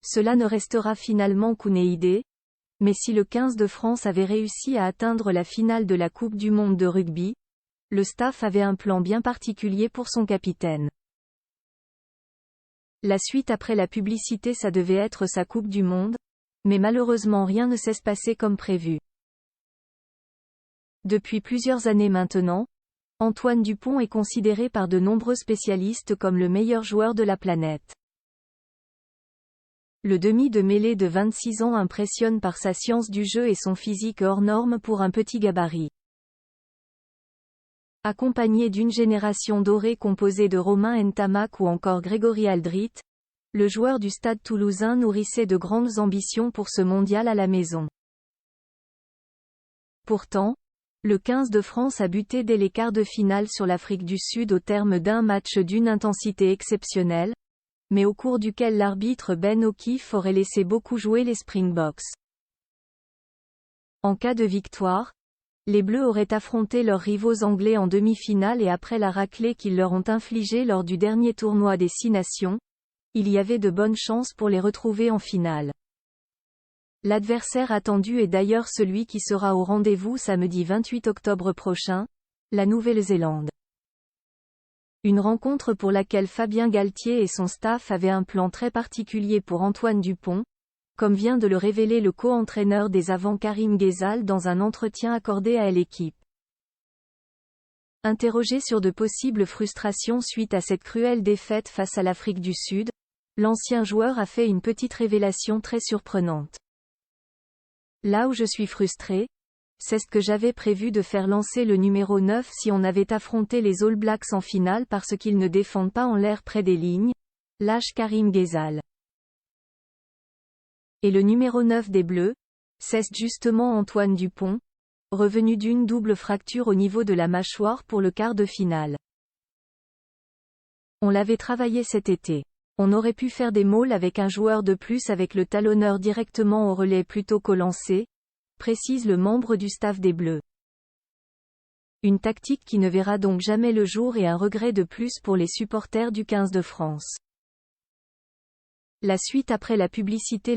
Cela ne restera finalement qu'une idée, mais si le 15 de France avait réussi à atteindre la finale de la Coupe du monde de rugby, le staff avait un plan bien particulier pour son capitaine. La suite après la publicité, ça devait être sa Coupe du monde, mais malheureusement rien ne s'est passé comme prévu. Depuis plusieurs années maintenant, Antoine Dupont est considéré par de nombreux spécialistes comme le meilleur joueur de la planète. Le demi de mêlée de 26 ans impressionne par sa science du jeu et son physique hors norme pour un petit gabarit. Accompagné d'une génération dorée composée de Romain Ntamak ou encore Grégory Aldrit, le joueur du Stade toulousain nourrissait de grandes ambitions pour ce mondial à la maison. Pourtant, le 15 de France a buté dès les quarts de finale sur l'Afrique du Sud au terme d'un match d'une intensité exceptionnelle, mais au cours duquel l'arbitre Ben O'Keefe aurait laissé beaucoup jouer les Springboks. En cas de victoire, les Bleus auraient affronté leurs rivaux anglais en demi-finale et après la raclée qu'ils leur ont infligée lors du dernier tournoi des 6 nations, il y avait de bonnes chances pour les retrouver en finale. L'adversaire attendu est d'ailleurs celui qui sera au rendez-vous samedi 28 octobre prochain, la Nouvelle-Zélande. Une rencontre pour laquelle Fabien Galtier et son staff avaient un plan très particulier pour Antoine Dupont, comme vient de le révéler le co-entraîneur des Avants Karim Ghezal dans un entretien accordé à l'équipe. Interrogé sur de possibles frustrations suite à cette cruelle défaite face à l'Afrique du Sud, l'ancien joueur a fait une petite révélation très surprenante. Là où je suis frustré, c'est ce que j'avais prévu de faire lancer le numéro 9 si on avait affronté les All Blacks en finale parce qu'ils ne défendent pas en l'air près des lignes, lâche Karim Ghezal. Et le numéro 9 des Bleus, c'est justement Antoine Dupont, revenu d'une double fracture au niveau de la mâchoire pour le quart de finale. On l'avait travaillé cet été. On aurait pu faire des mauls avec un joueur de plus avec le talonneur directement au relais plutôt qu'au lancer, précise le membre du staff des Bleus. Une tactique qui ne verra donc jamais le jour et un regret de plus pour les supporters du 15 de France. La suite après la publicité.